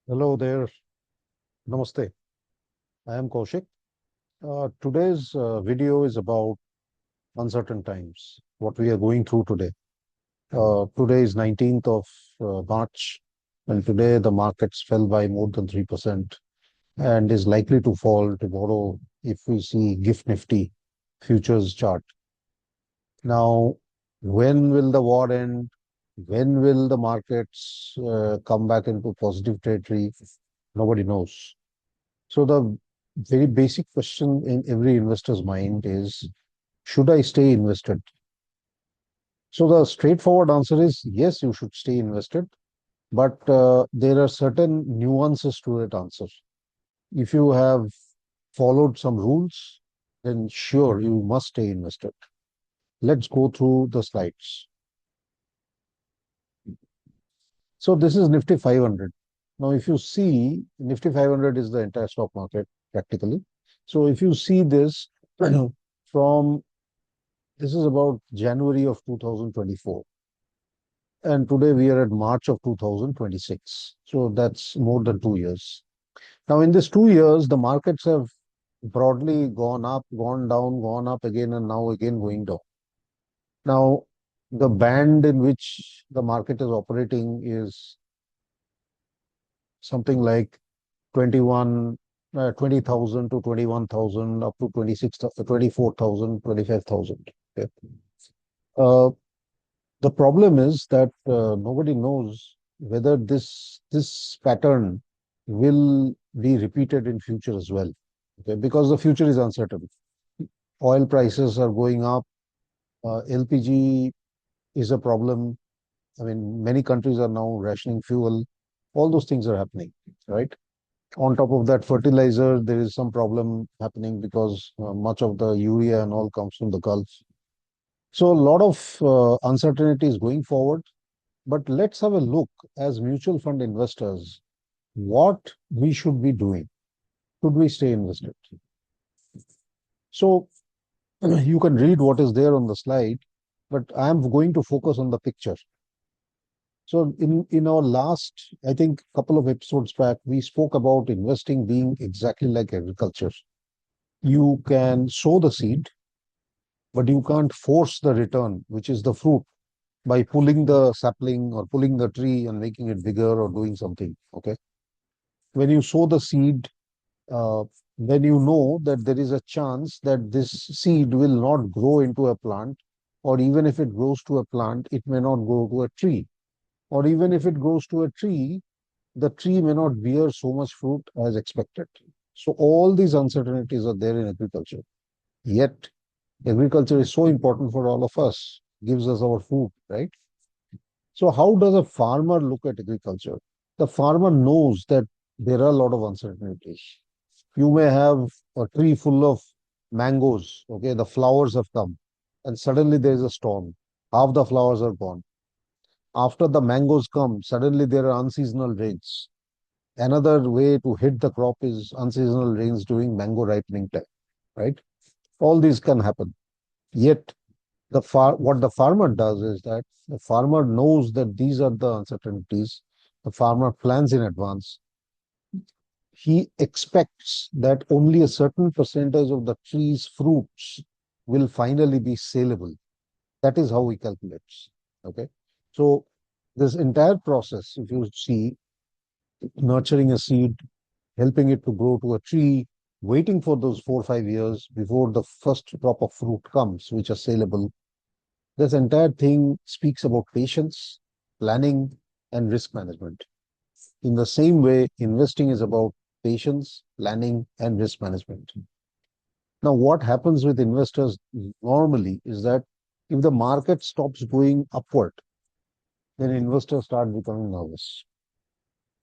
Hello there. Namaste. I am Kaushik. Today's video is about uncertain times, what we are going through today. Today is 19th of March, and today the markets fell by more than 3% and is likely to fall tomorrow if we see GIFT Nifty futures chart. Now, when will the war end? When will the markets come back into positive territory? Nobody knows. So the very basic question in every investor's mind is, should I stay invested? So the straightforward answer is yes, you should stay invested, but there are certain nuances to that answer. If you have followed some rules, then sure, you must stay invested. Let's go through the slides. So this is Nifty 500. Now, if you see, Nifty 500 is the entire stock market practically. So if you see this from this is about January of 2024. And today we are at March of 2026. So that's more than 2 years. Now, in this 2 years, the markets have broadly gone up, gone down, gone up again, and now again going down. Now, the band in which the market is operating is something like 20,000 to 21,000 up to 24,000, 25,000. Okay. Uh, The problem is that nobody knows whether this pattern will be repeated in future as well. Okay, because the future is uncertain. Oil prices are going up. LPG is a problem. I mean, many countries are now rationing fuel. All those things are happening, right? On top of that, fertilizer, there is some problem happening because much of the urea and all comes from the Gulf. So a lot of uncertainty is going forward. But let's have a look as mutual fund investors, what we should be doing. Should we stay invested? So you can read what is there on the slide, but I am going to focus on the picture. So in our last, I think, couple of episodes back, we spoke about investing being exactly like agriculture. You can sow the seed, but you can't force the return, which is the fruit, by pulling the sapling or pulling the tree and making it bigger or doing something. Okay. When you sow the seed, uh, then you know that there is a chance that this seed will not grow into a plant, or even if it grows to a plant, it may not grow to a tree, or even if it grows to a tree, the tree may not bear so much fruit as expected. So all these uncertainties are there in agriculture. Yet agriculture is so important for all of us, gives us our food, right? So how does a farmer look at agriculture? The farmer knows that there are a lot of uncertainties. You may have a tree full of mangoes, okay, the flowers have come, and suddenly there is a storm. Half the flowers are gone. After the mangoes come, suddenly there are unseasonal rains. Another way to hit the crop is unseasonal rains during mango ripening time, right? All these can happen. Yet what the farmer does is that the farmer knows that these are the uncertainties. The farmer plans in advance. He expects that only a certain percentage of the tree's fruits will finally be saleable. That is how he calculates. Okay. So this entire process, if you see, nurturing a seed, helping it to grow to a tree, waiting for those 4 or 5 years before the first drop of fruit comes, which are saleable. This entire thing speaks about patience, planning, and risk management. In the same way, investing is about patience, planning, and risk management. Now, what happens with investors normally is that if the market stops going upward, then investors start becoming nervous.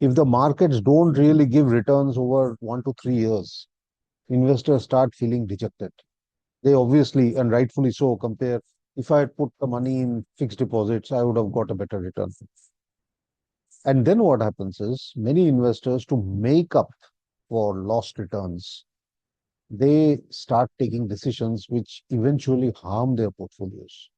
If the markets don't really give returns over 1 to 3 years, investors start feeling dejected. They obviously, and rightfully so, compare, if I had put the money in fixed deposits, I would have got a better return. And then what happens is many investors, to make up for lost returns, they start taking decisions which eventually harm their portfolios.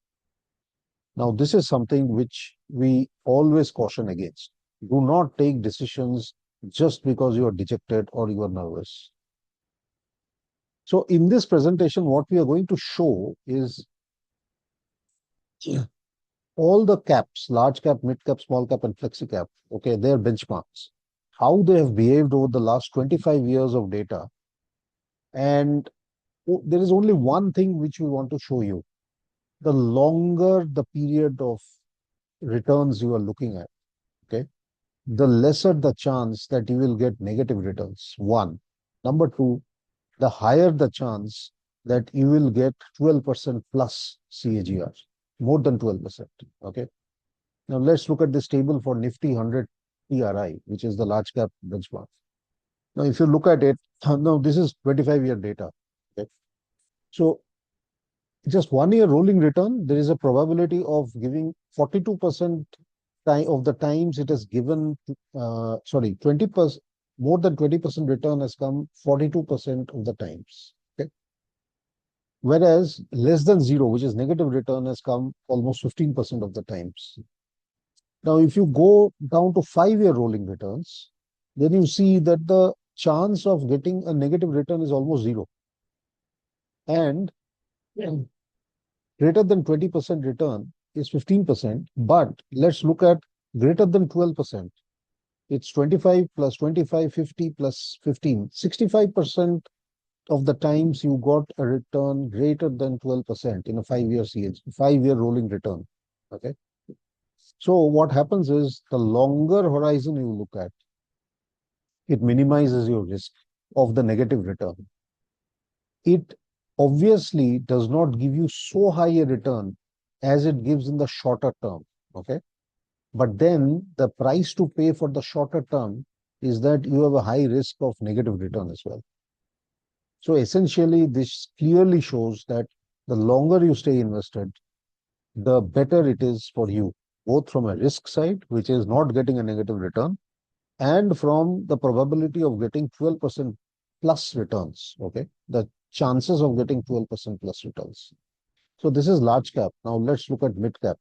Now, this is something which we always caution against. Do not take decisions just because you are dejected or you are nervous. So in this presentation, what we are going to show is all the caps, large cap, mid cap, small cap, and flexi cap, okay, their benchmarks, how they have behaved over the last 25 years of data. And there is only one thing which we want to show you. The longer the period of returns you are looking at, okay, the lesser the chance that you will get negative returns. One. Number two, the higher the chance that you will get 12% plus CAGR, more than 12%. Okay. Now let's look at this table for Nifty 100 TRI, which is the large cap benchmark. Now, if you look at it, now this is 25-year data. Okay. So just 1 year rolling return, there is a probability of giving 42% of the times it has given, 20%, more than 20% return has come 42% of the times. Okay. Whereas less than zero, which is negative return, has come almost 15% of the times. Now, if you go down to 5-year rolling returns, then you see that the chance of getting a negative return is almost zero. And greater than 20% return is 15%. But let's look at greater than 12%. It's 25 plus 25, 50 plus 15. 65% of the times you got a return greater than 12% in a 5-year CH, 5-year rolling return. Okay. So what happens is the longer horizon you look at, it minimizes your risk of the negative return. It obviously does not give you so high a return as it gives in the shorter term. Okay. But then the price to pay for the shorter term is that you have a high risk of negative return as well. So essentially, this clearly shows that the longer you stay invested, the better it is for you, both from a risk side, which is not getting a negative return, and from the probability of getting 12% plus returns. Okay. The chances of getting 12% plus returns. So this is large cap. Now let's look at mid cap.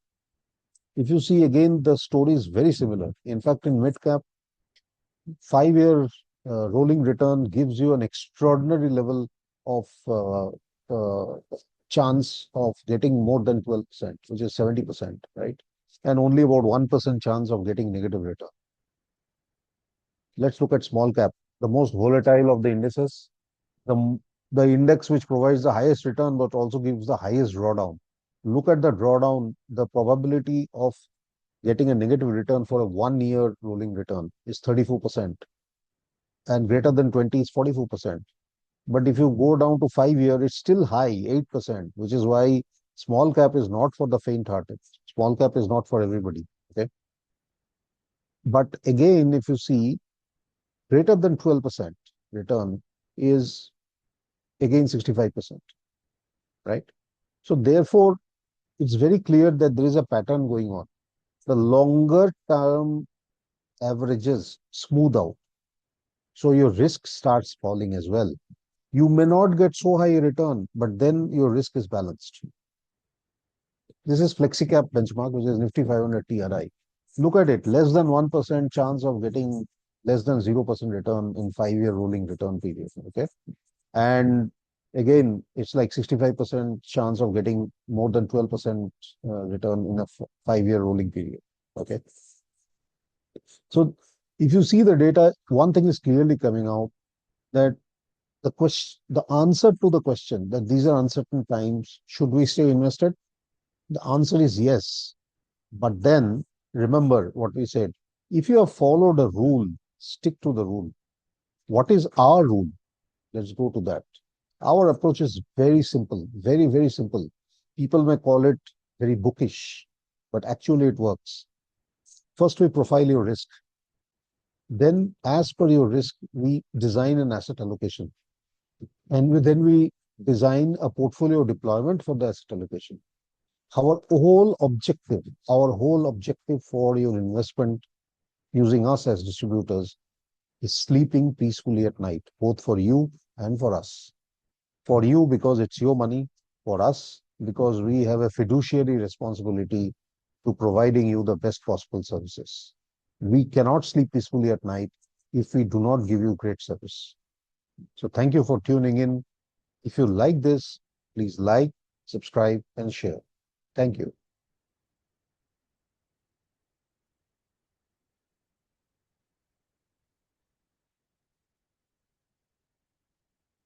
If you see again, the story is very similar. In fact, in mid cap, 5-year rolling return gives you an extraordinary level of chance of getting more than 12%, which is 70%, right? And only about 1% chance of getting negative return. Let's look at small cap, the most volatile of the indices, the index which provides the highest return but also gives the highest drawdown. Look at the drawdown, the probability of getting a negative return for a 1-year rolling return is 34%, and greater than 20 is 44%. But if you go down to 5-year, it's still high, 8%, which is why small cap is not for the faint-hearted. Small cap is not for everybody. Okay. But again, if you see, greater than 12% return is again 65%, right? So therefore, it's very clear that there is a pattern going on. The longer term averages smooth out. So your risk starts falling as well. You may not get so high a return, but then your risk is balanced. This is FlexiCap benchmark, which is Nifty 500 TRI. Look at it, less than 1% chance of getting less than 0% return in 5-year rolling return period. Okay. And again, it's like 65% chance of getting more than 12% return in a 5-year rolling period. Okay. So if you see the data, one thing is clearly coming out, that the answer to the question that these are uncertain times, should we stay invested? The answer is yes. But then remember what we said. If you have followed a rule, stick to the rule. What is our rule? Let's go to that. Our approach is very simple, very, very simple. People may call it very bookish, but actually it works. First, we profile your risk. Then, as per your risk, we design an asset allocation. And then we design a portfolio deployment for the asset allocation. Our whole objective for your investment using us as distributors is sleeping peacefully at night, both for you and for us. For you, because it's your money. For us, because we have a fiduciary responsibility to providing you the best possible services. We cannot sleep peacefully at night if we do not give you great service. So thank you for tuning in. If you like this, please like, subscribe, and share. Thank you.